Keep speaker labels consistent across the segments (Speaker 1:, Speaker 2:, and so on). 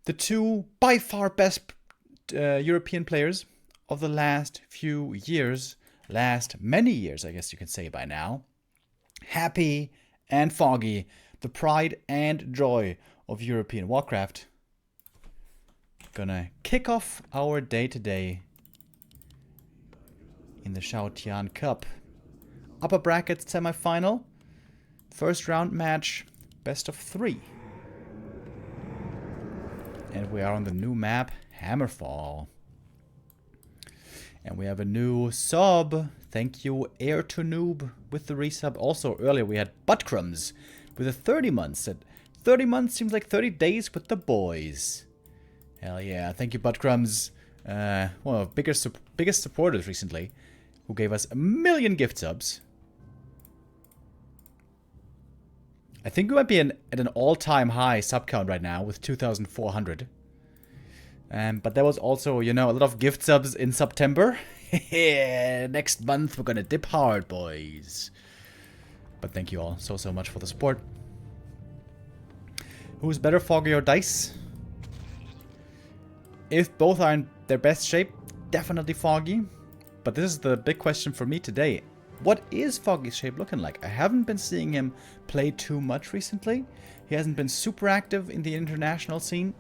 Speaker 1: the two by far best European players of the last few years, last many years, I guess you can say by now. Happy and Foggy, the pride and joy of European Warcraft. Gonna kick off our day today in the Xiaotian Cup. Upper bracket semifinal, first round match, best of 3. And we are on the new map, Hammerfall. And we have a new sub. Thank you, Air to Noob, with the resub. Also, earlier we had Buttcrumbs with a 30 months. 30 months seems like 30 days with the boys. Hell yeah. Thank you, Buttcrumbs. One of the biggest supporters recently, who gave us 1,000,000 gift subs. I think we might be at an all-time high sub count right now with 2,400. But there was also, you know, a lot of gift subs in September. Next month we're gonna dip hard, boys. But thank you all so much for the support. Who's better, Foggy or Dice? If both are in their best shape, definitely Foggy. But this is the big question for me today. What is Foggy's shape looking like? I haven't been seeing him play too much recently. He hasn't been super active in the international scene.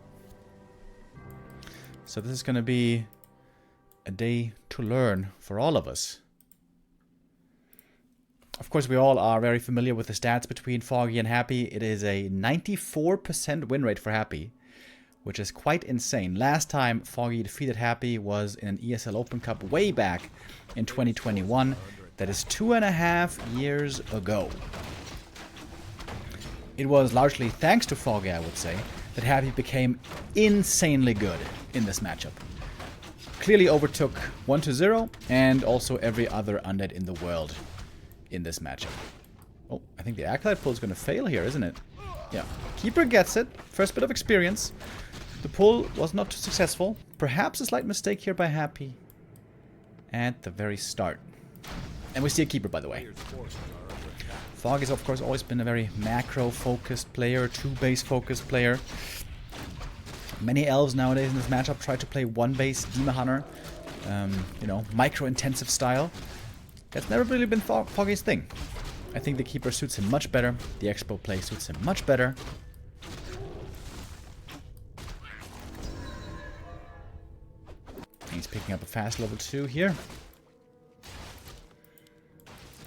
Speaker 1: So this is going to be a day to learn for all of us. Of course, we all are very familiar with the stats between Foggy and Happy. It is a 94% win rate for Happy, which is quite insane. Last time Foggy defeated Happy was in an ESL Open Cup way back in 2021. That is 2.5 years ago. It was largely thanks to Foggy, I would say, that Happy became insanely good in this matchup. Clearly overtook 1-0 and also every other undead in the world in this matchup. Oh, I think the Acolyte pull is going to fail here, isn't it? Yeah. Keeper gets it. First bit of experience. The pull was not too successful. Perhaps a slight mistake here by Happy at the very start. And we see a keeper, by the way. Foggy's, of course, always been a very macro-focused player, 2-base-focused player. Many elves nowadays in this matchup try to play 1-base Demon Hunter, you know, micro-intensive style. That's never really been Foggy's thing. I think the keeper suits him much better. The expo play suits him much better. He's picking up a fast level 2 here.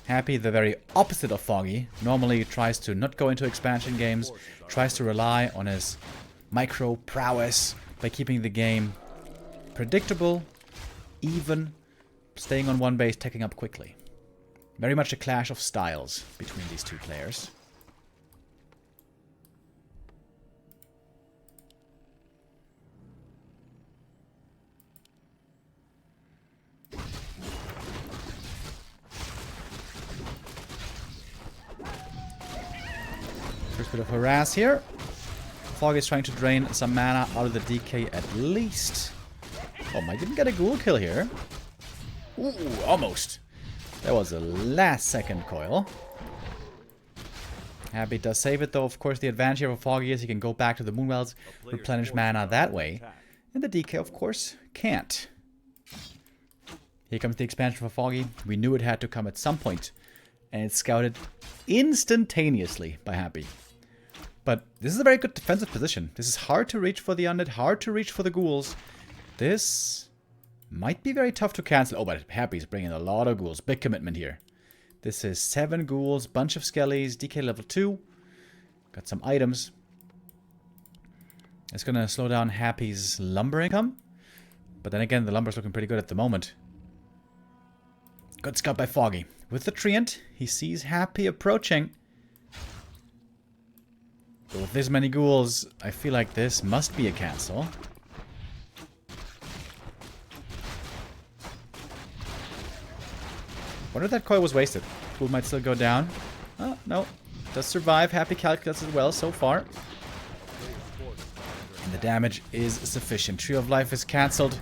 Speaker 1: Happy, the very opposite of Foggy, normally tries to not go into expansion games, tries to rely on his micro prowess by keeping the game predictable, even, staying on 1 base, taking up quickly. Very much a clash of styles between these two players. First bit of harass here. Foggy is trying to drain some mana out of the DK at least. Oh, I didn't get a ghoul kill here. Ooh, almost. That was a last second coil. Happy does save it though. Of course, the advantage here for Foggy is he can go back to the Moonwells, replenish mana that way. And the DK, of course, can't. Here comes the expansion for Foggy. We knew it had to come at some point. And it's scouted instantaneously by Happy. But this is a very good defensive position. This is hard to reach for the undead, hard to reach for the ghouls. This might be very tough to cancel. Oh, but Happy's bringing a lot of ghouls. Big commitment here. This is 7 ghouls, bunch of skellies, DK level 2. Got some items. It's going to slow down Happy's lumber income. But then again, the lumber's looking pretty good at the moment. Good scout by Foggy. With the Treant, he sees Happy approaching. But with this many ghouls, I feel like this must be a cancel. Wonder if that coil was wasted. Ghoul might still go down. Oh, no. Does survive. Happy calculates as well so far. And the damage is sufficient. Tree of Life is cancelled.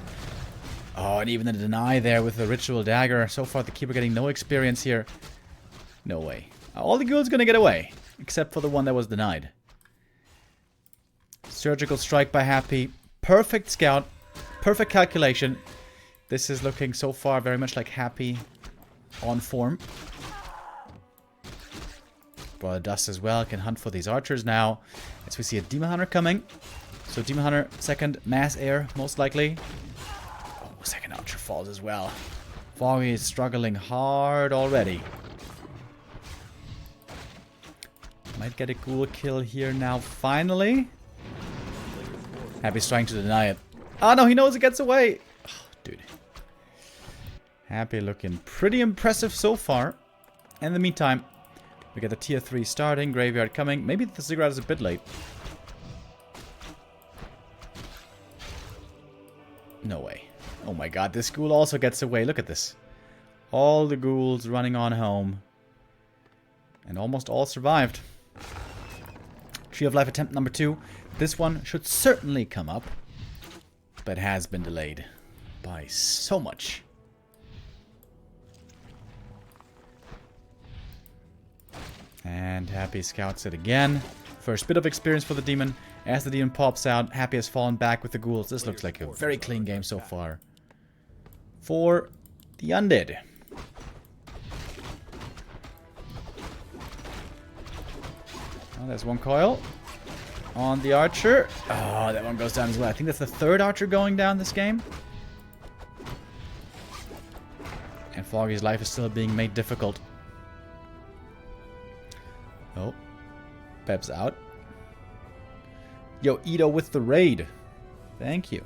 Speaker 1: Oh, and even the deny there with the Ritual Dagger. So far, the Keeper getting no experience here. No way. All the ghouls gonna get away. Except for the one that was denied. Surgical strike by Happy. Perfect scout. Perfect calculation. This is looking so far very much like Happy on form. Brother Dust as well can hunt for these archers now. As we see a Demon Hunter coming. So Demon Hunter, second mass air, most likely. Oh, second archer falls as well. Foggy is struggling hard already. Might get a ghoul kill here now, finally. Happy's trying to deny it. Oh no, he knows it gets away. Oh, dude. Happy looking pretty impressive so far. In the meantime, we get the tier 3 starting, graveyard coming. Maybe the Ziggurat is a bit late. No way. Oh my god, this ghoul also gets away. Look at this. All the ghouls running on home. And almost all survived. Tree of Life attempt number 2. This one should certainly come up. But has been delayed by so much. And Happy scouts it again. First bit of experience for the demon. As the demon pops out, Happy has fallen back with the ghouls. This looks like a very clean game so far. For the undead. Oh, there's one coil. On the archer. Oh, that one goes down as well. I think that's the third archer going down this game. And Foggy's life is still being made difficult. Oh. Pep's out. Yo, Ito with the raid. Thank you.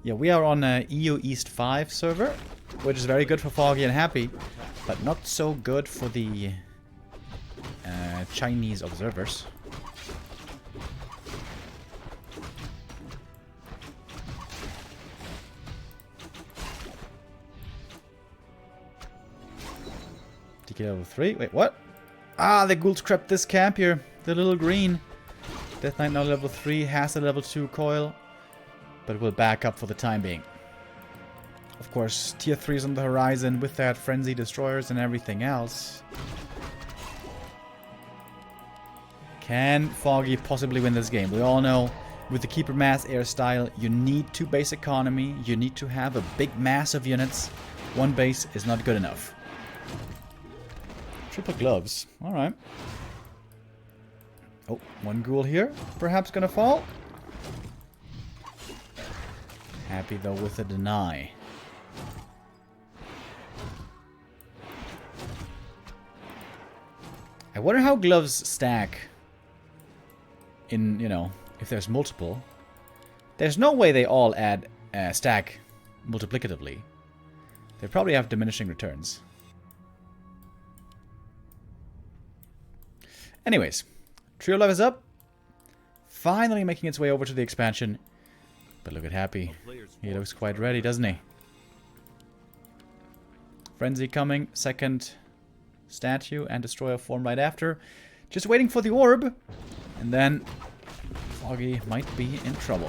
Speaker 1: Yeah, we are on a EU East 5 server, which is very good for Foggy and Happy, but not so good for the Chinese observers. DK level 3. Wait, what? Ah, the ghouls crept this camp here. The little green. Death Knight now level 3. Has a level 2 coil. But will back up for the time being. Of course, tier 3 is on the horizon with that Frenzy Destroyers and everything else. Can Foggy possibly win this game? We all know with the Keeper Mass Air style, you need 2 base economy. You need to have a big mass of units. 1 base is not good enough. Triple gloves. Alright. Oh, 1 ghoul here. Perhaps gonna fall. Happy though with a deny. I wonder how gloves stack in, you know, if there's multiple. There's no way they all add stack multiplicatively. They probably have diminishing returns. Anyways, Trio Life is up. Finally making its way over to the expansion. But look at Happy. He looks quite ready, doesn't he? Frenzy coming. Second statue and Destroyer form right after. Just waiting for the orb. And then Foggy might be in trouble.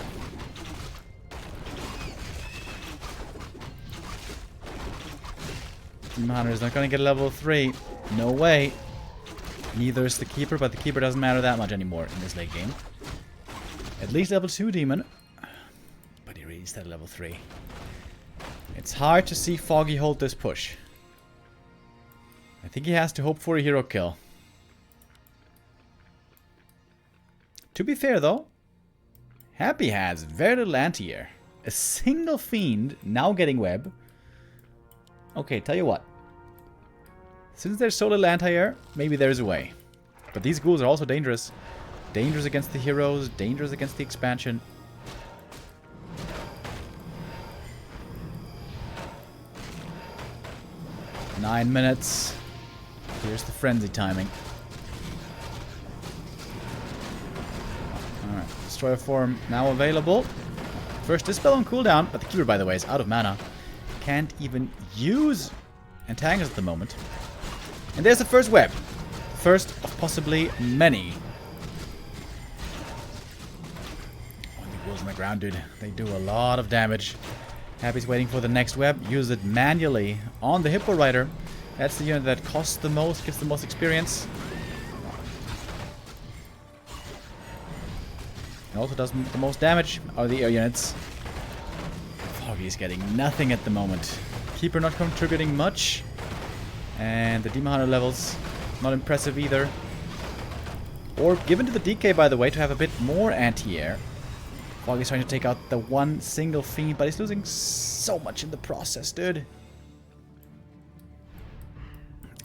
Speaker 1: Demon Hunter is not going to get level 3. No way. Neither is the Keeper, but the Keeper doesn't matter that much anymore in this late game. At least level 2 Demon. But he reached at level 3. It's hard to see Foggy hold this push. I think he has to hope for a hero kill. To be fair though, Happy has very little anti-air. A single fiend now getting web. Okay, tell you what. Since there's so little anti-air, maybe there's a way. But these ghouls are also dangerous. Dangerous against the heroes, dangerous against the expansion. Nine minutes. Here's the frenzy timing. Alright, Destroyer form now available. First Dispel on cooldown, but the Keeper, by the way, is out of mana. Can't even use Antagonist at the moment. And there's the first web. First of possibly many. Oh, the ghouls on the ground, dude. They do a lot of damage. Happy's waiting for the next web. Use it manually on the Hippo Rider. That's the unit that costs the most, gets the most experience. It also does the most damage out of the air units. Foggy is getting nothing at the moment. Keeper not contributing much. And the Demon Hunter levels, not impressive either. Or given to the DK, by the way, to have a bit more anti-air. Foggy's trying to take out the one single Fiend, but he's losing so much in the process, dude.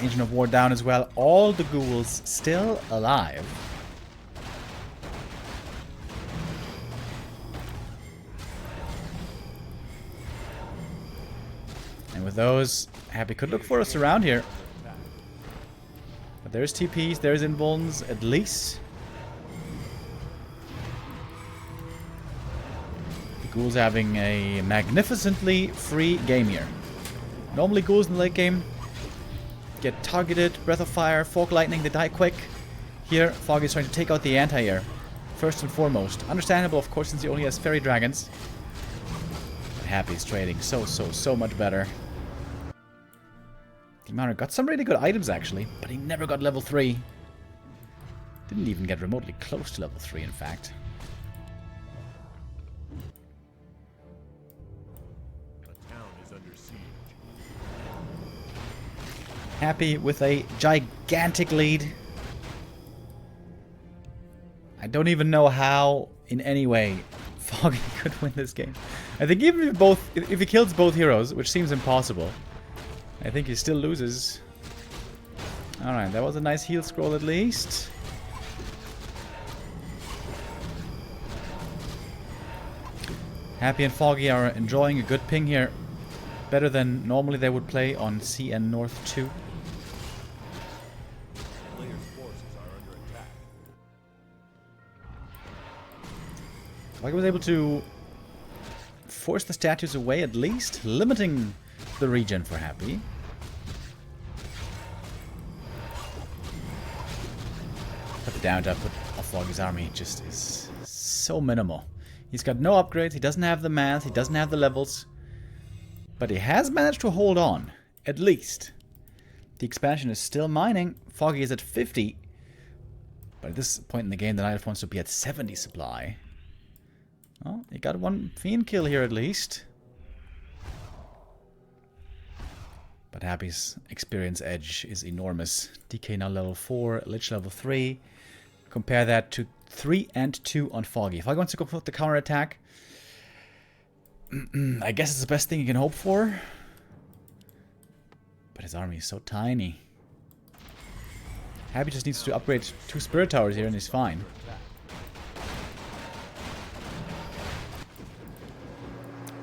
Speaker 1: Agent of War down as well. All the ghouls still alive. And with those, Happy could look for us around here. But there's TPs, there's invulns at least. The ghouls having a magnificently free game here. Normally ghouls in the late game get targeted, Breath of Fire, Fork Lightning, they die quick. Here, Foggy is trying to take out the anti-air. First and foremost. Understandable, of course, since he only has Fairy Dragons. But Happy is trading so much better. Demon got some really good items, actually, but he never got level 3. Didn't even get remotely close to level 3, in fact. Happy with a gigantic lead. I don't even know how, in any way, Foggy could win this game. I think even if he kills both heroes, which seems impossible, I think he still loses. Alright, that was a nice heal scroll at least. Happy and Foggy are enjoying a good ping here. Better than normally they would play on CN North 2. Foggy was able to force the statues away at least, limiting the regen for Happy. But the down output of Foggy's army just is so minimal. He's got no upgrades, he doesn't have the math, he doesn't have the levels. But he has managed to hold on, at least. The expansion is still mining. Foggy is at 50. But at this point in the game, the Knight wants to be at 70 supply. Well, he got one Fiend kill here at least. But Happy's experience edge is enormous. DK now level 4, Lich level 3. Compare that to 3 and 2 on Foggy. Foggy wants to go for the counter attack. I guess it's the best thing you can hope for. But his army is so tiny. Happy just needs to upgrade 2 Spirit Towers here and he's fine.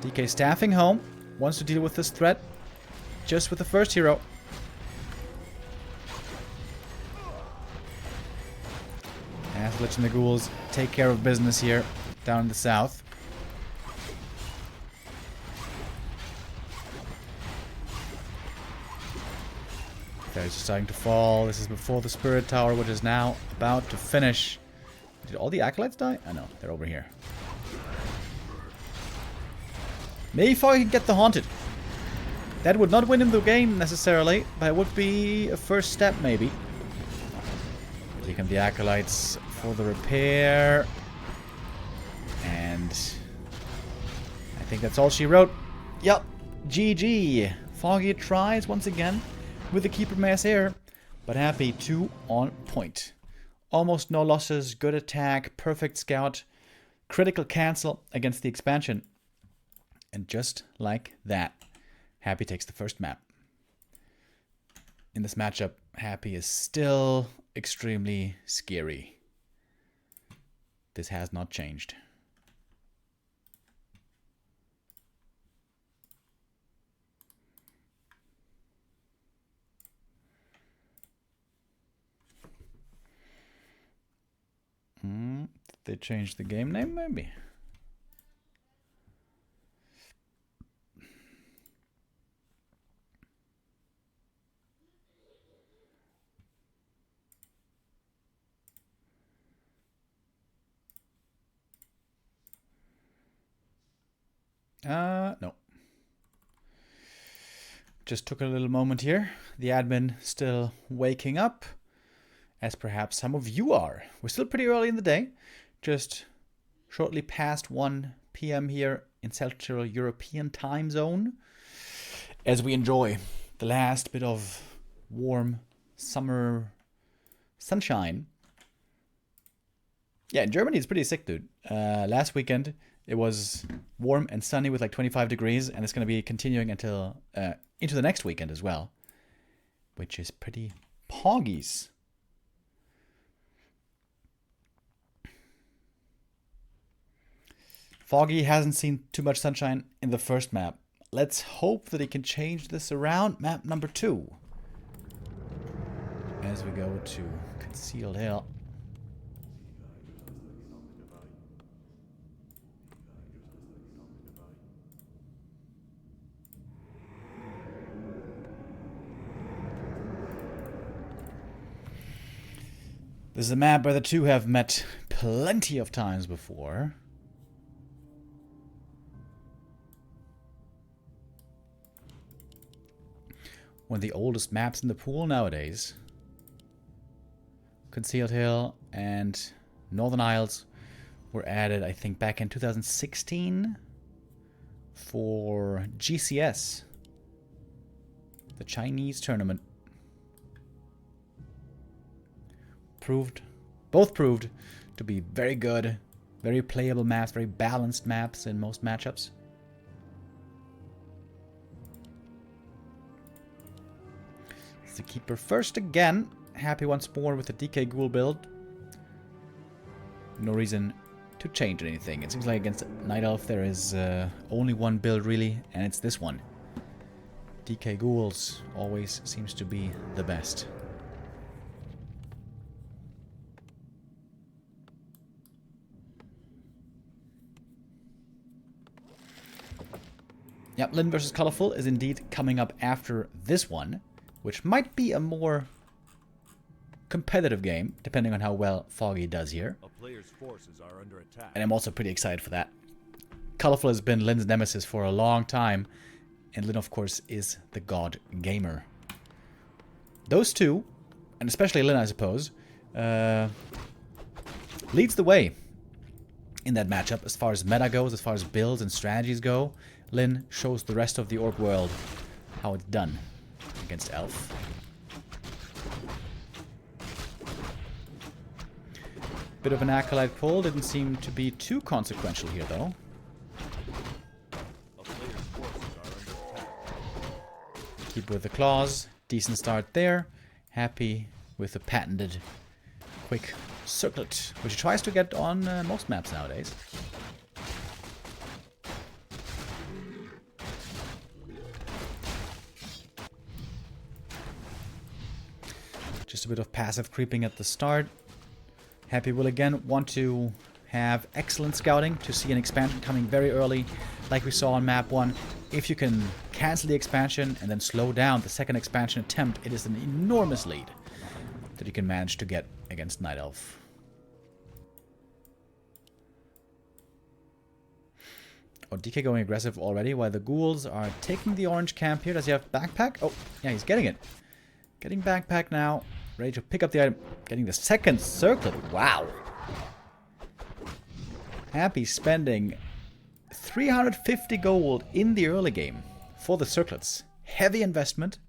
Speaker 1: DK staffing home. Wants to deal with this threat. Just with the first hero. As Lich and the Ghouls take care of business here down in the south. Fairies are starting to fall. This is before the Spirit Tower, which is now about to finish. Did all the Acolytes die? Oh no, they're over here. Maybe Foggy can get the Haunted. That would not win him the game necessarily, but it would be a first step maybe. Here come the Acolytes for the repair. And I think that's all she wrote. Yup, GG. Foggy tries once again with the Keeper Mass Air, but Happy 2 on point. Almost no losses, good attack, perfect scout, critical cancel against the expansion. And just like that, Happy takes the first map. In this matchup, Happy is still extremely scary. This has not changed. Did they change the game name, maybe? No. Just took a little moment here. The admin still waking up, as perhaps some of you are. We're still pretty early in the day. Just shortly past 1 p.m. here in Central European time zone, as we enjoy the last bit of warm summer sunshine. Yeah, in Germany it's pretty sick, dude. Last weekend it was warm and sunny with like 25 degrees, and it's going to be continuing until into the next weekend as well, which is pretty poggies. Foggy hasn't seen too much sunshine in the first map. Let's hope that he can change this around. Map number 2. As we go to Concealed Hill. This is a map where the two have met plenty of times before. One of the oldest maps in the pool nowadays. Concealed Hill and Northern Isles were added, I think, back in 2016 for GCS, the Chinese tournament. Both proved to be very good, very playable maps, very balanced maps in most matchups. It's the keeper first again. Happy once more with the DK Ghoul build. No reason to change anything. It seems like against Night Elf there is only one build really, and it's this one. DK Ghouls always seems to be the best. Yep, Lin versus Colorful is indeed coming up after this one, which might be a more competitive game, depending on how well Foggy does here.
Speaker 2: A player's forces are under attack.
Speaker 1: And I'm also pretty excited for that. Colorful has been Lin's nemesis for a long time, and Lin, of course, is the god gamer. Those two, and especially Lin, I suppose, leads the way in that matchup as far as meta goes, as far as builds and strategies go. Lin shows the rest of the orc world how it's done against Elf. Bit of an Acolyte pull, didn't seem to be too consequential here though. Keep with the claws, decent start there. Happy with the patented quick circlet, which he tries to get on most maps nowadays. Just a bit of passive creeping at the start. Happy will again want to have excellent scouting to see an expansion coming very early, like we saw on map 1. If you can cancel the expansion and then slow down the second expansion attempt, it is an enormous lead that you can manage to get against Night Elf. Oh, DK going aggressive already while the ghouls are taking the orange camp here. Does he have backpack? Oh, yeah, he's getting it. Getting backpack now. Ready to pick up the item. Getting the second circlet. Wow. Happy spending 350 gold in the early game for the circlets. Heavy investment.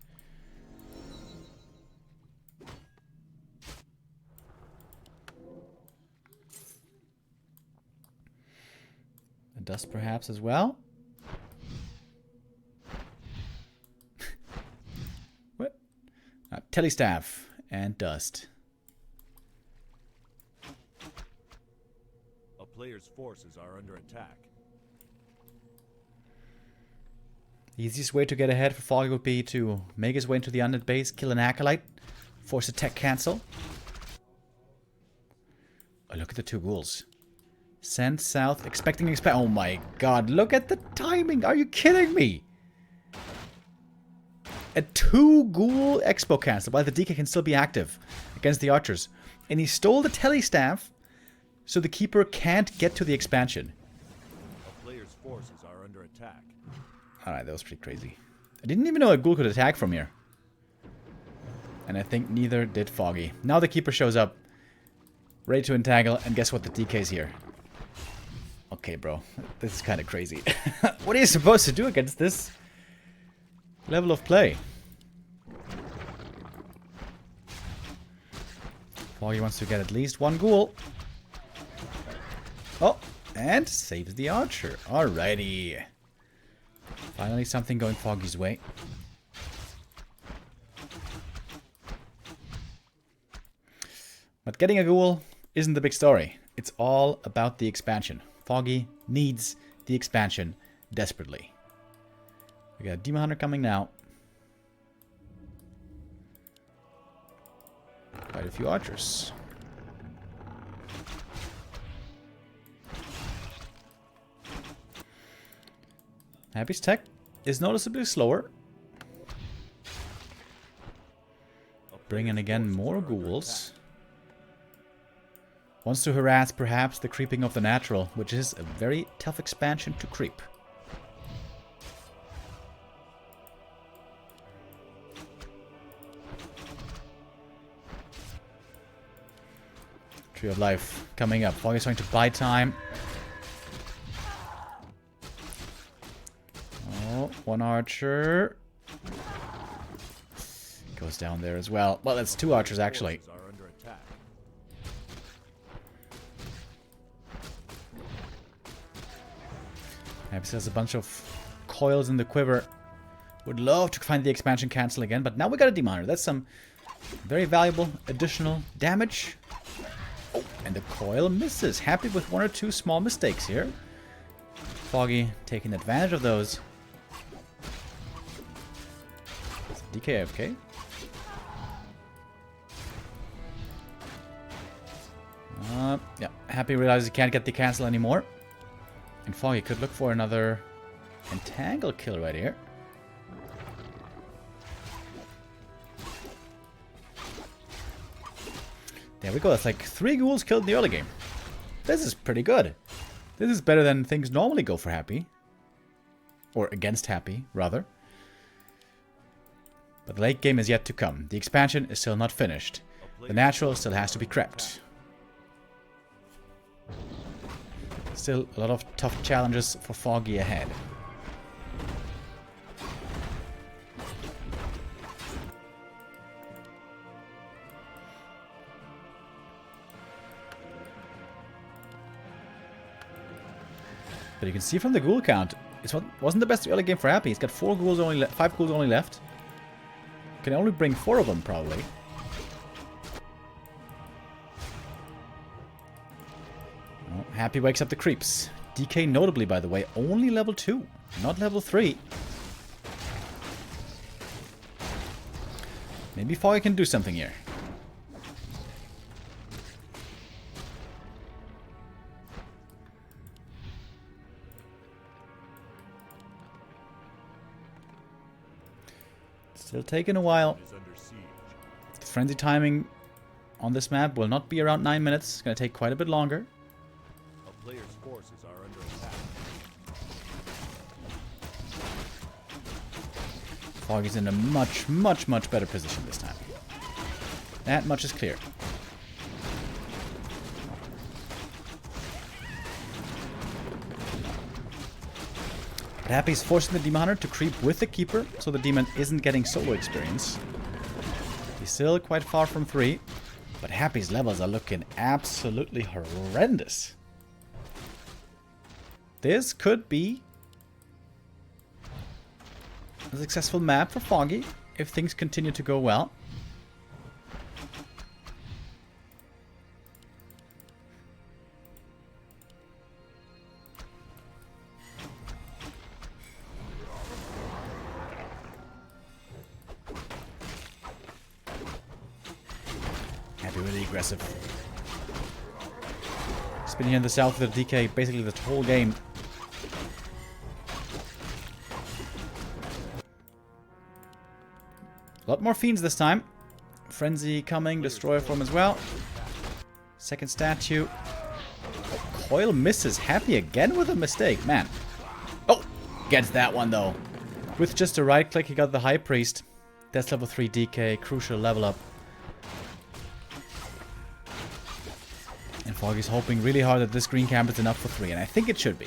Speaker 1: And dust perhaps as well. What? Telestaff and dust.
Speaker 2: A player's forces are under attack.
Speaker 1: The easiest way to get ahead for Foggy would be to make his way into the undead base, kill an Acolyte, force a tech cancel. Oh, look at the two ghouls. Send south, expecting oh my god, look at the timing! Are you kidding me? A 2 ghoul expo cancel while the DK can still be active against the archers. And he stole the telestaff so the keeper can't get to the expansion.
Speaker 2: A player's forces are under attack.
Speaker 1: Alright, that was pretty crazy. I didn't even know a ghoul could attack from here. And I think neither did Foggy. Now the keeper shows up, ready to entangle, and guess what? The DK's here. Okay, bro. This is kind of crazy. What are you supposed to do against this level of play? Foggy wants to get at least one ghoul. Oh, and saves the archer. Alrighty. Finally something going Foggy's way. But getting a ghoul isn't the big story. It's all about the expansion. Foggy needs the expansion desperately. We got a Demon Hunter coming now. Quite a few archers. Happy's tech is noticeably slower. Bring in again more ghouls. Wants to harass perhaps the creeping of the natural, which is a very tough expansion to creep. Tree of Life coming up. Foggy's trying to buy time. Oh, one archer. Goes down there as well. Well, that's two archers actually. Happy has a bunch of coils in the quiver. Would love to find the expansion cancel again, but now we got a Demon Hunter. That's some very valuable additional damage. Oh, and the coil misses. Happy with one or two small mistakes here. Foggy taking advantage of those. DK AFK. Yeah, Happy realizes he can't get the cancel anymore. And Foggy could look for another entangle kill right here. There we go. That's like 3 ghouls killed in the early game. This is pretty good. This is better than things normally go for Happy. Or against Happy, rather. But the late game is yet to come. The expansion is still not finished. The natural still has to be crept. Still a lot of tough challenges for Foggy ahead. But you can see from the ghoul count, it wasn't the best early game for Happy. He's got 5 ghouls only left. Can only bring 4 of them probably. Happy wakes up the creeps. DK notably, by the way, only level 2, not level 3. Maybe Foggy can do something here. Still taking a while. The frenzy timing on this map will not be around 9 minutes. It's going to take quite a bit longer.
Speaker 2: Players' forces are under attack.
Speaker 1: Foggy's in a much better position this time. That much is clear. But Happy's forcing the Demon Hunter to creep with the Keeper, so the Demon isn't getting solo experience. He's still quite far from 3, but Happy's levels are looking absolutely horrendous. This could be a successful map for Foggy if things continue to go well. Happy really aggressive. He's been here in the south with the DK basically the whole game. A lot more fiends this time. Frenzy coming, Destroyer form as well. Second statue. Coil misses. Happy again with a mistake, man. Oh, gets that one though. With just a right click, he got the High Priest. That's level 3 DK, crucial level up. And Foggy's hoping really hard that this green camp is enough for 3, and I think it should be.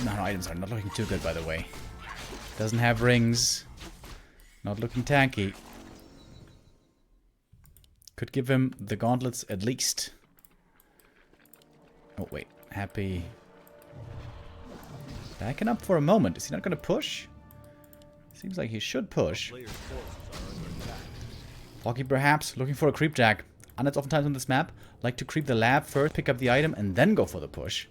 Speaker 1: Our items are not looking too good, by the way. Doesn't have rings. Not looking tanky. Could give him the gauntlets at least. Oh, wait. Happy. Backing up for a moment. Is he not going to push? Seems like he should push. Foggy perhaps looking for a creep jack. Undeads oftentimes on this map like to creep the lab first, pick up the item, and then go for the push.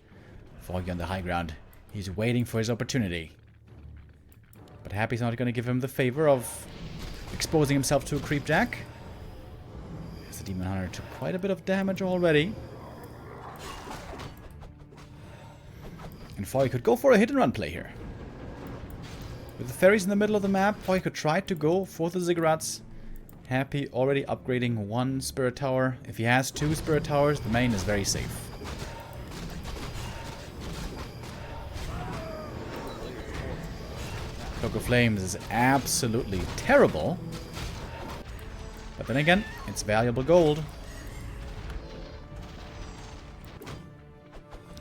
Speaker 1: Foggy on the high ground. He's waiting for his opportunity. But Happy's not going to give him the favor of exposing himself to a creep jack. The Demon Hunter took quite a bit of damage already. And Foggy could go for a hit and run play here. With the fairies in the middle of the map, Foggy could try to go for the ziggurats. Happy already upgrading 1 spirit tower. If he has 2 spirit towers, the main is very safe. Cloak of Flames is absolutely terrible. But then again, it's valuable gold.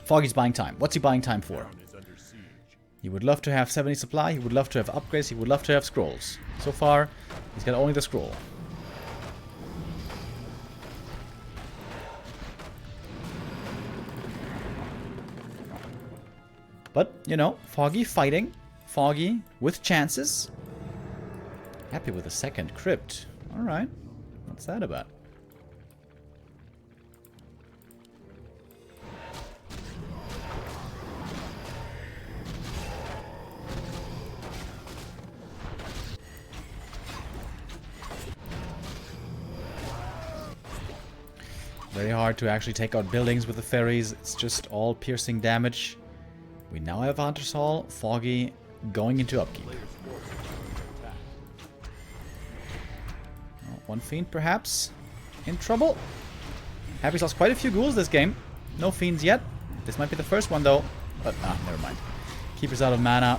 Speaker 1: Foggy's buying time. What's he buying time for? He would love to have 70 supply. He would love to have upgrades. He would love to have scrolls. So far, he's got only the scroll. But, you know, Foggy fighting. Foggy with chances. Happy with a second crypt. Alright. What's that about? Very hard to actually take out buildings with the fairies. It's just all piercing damage. We now have Hunter's Hall. Foggy going into upkeep. One fiend, perhaps, in trouble. Happy's lost quite a few ghouls this game. No fiends yet. This might be the first one, though. But, never mind. Keeper's out of mana.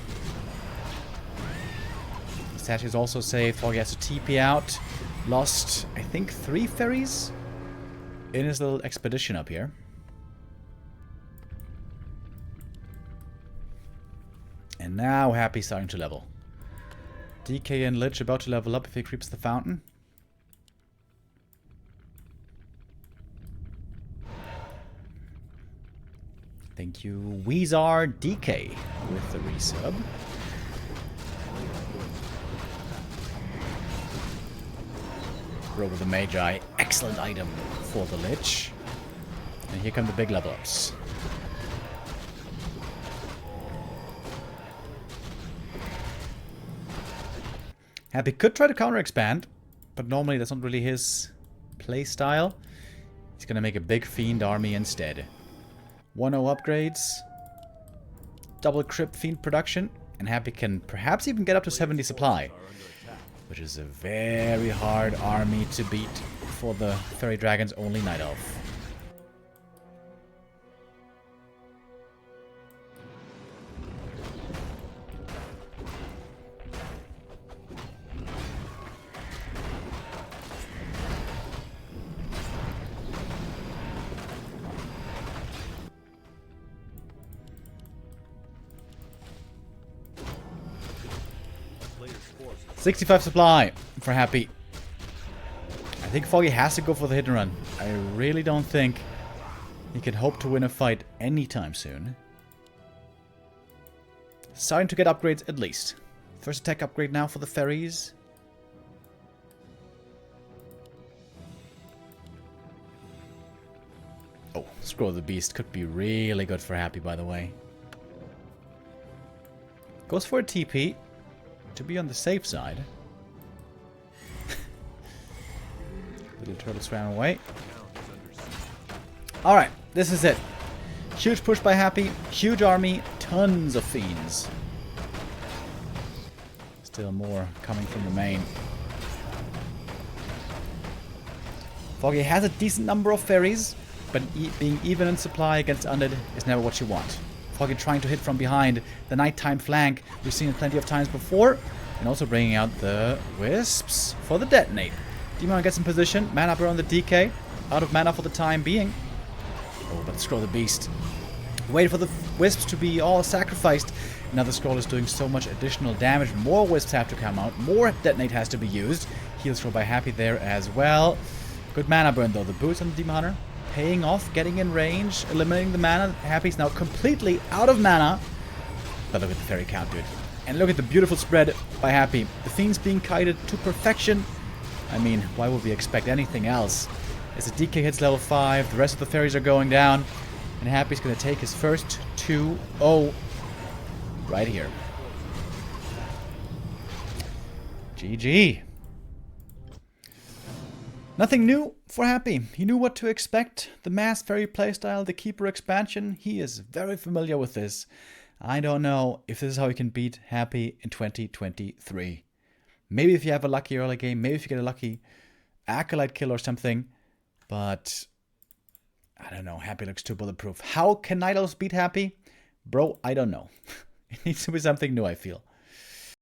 Speaker 1: The statue is also safe. Foggy has to TP out. Lost, I think, 3 fairies in his little expedition up here. And now Happy's starting to level. DK and Lich about to level up if he creeps the fountain. Thank you, Weezar DK, with the resub. Rogue of the Magi, excellent item for the Lich. And here come the big level ups. Happy could try to counter expand, but normally that's not really his play style. He's gonna make a big fiend army instead. 1-0 upgrades, double crypt fiend production, and Happy can perhaps even get up to 70 supply, which is a very hard army to beat for the Fairy Dragon's only Night Elf. $65 supply for Happy. I think Foggy has to go for the hit and run. I really don't think he can hope to win a fight anytime soon. Starting to get upgrades at least. First attack upgrade now for the fairies. Oh, Scroll of the Beast could be really good for Happy, by the way. Goes for a TP. To be on the safe side. Little turtle swam away. Alright, this is it. Huge push by Happy. Huge army. Tons of fiends. Still more coming from the main. Foggy has a decent number of fairies, but being even in supply against undead is never what you want. Foggy trying to hit from behind. The nighttime flank we've seen it plenty of times before. And also bringing out the wisps for the detonate. Demon gets in position. Man up around the DK. out of mana for the time being. Oh, but Scroll the Beast. Wait for the Wisps to be all sacrificed. Now the Scroll is doing so much additional damage. More Wisps have to come out. More Detonate has to be used. Heal Scroll by Happy there as well. Good mana burn though. The boots on the Demon Hunter paying off, getting in range, eliminating the mana. Happy's now completely out of mana. But look at the fairy count, dude. And look at the beautiful spread by Happy. The Fiend's being kited to perfection. I mean, why would we expect anything else? As the DK hits level 5, the rest of the fairies are going down. And Happy's going to take his first 2-0 right here. GG. Nothing new for Happy. He knew what to expect. The Mass Fairy playstyle, the Keeper expansion, he is very familiar with this. I don't know if this is how he can beat Happy in 2023. Maybe if you have a lucky early game, maybe if you get a lucky Acolyte kill or something. But I don't know, Happy looks too bulletproof. How can Night Elves beat Happy? Bro, I don't know. It needs to be something new, I feel.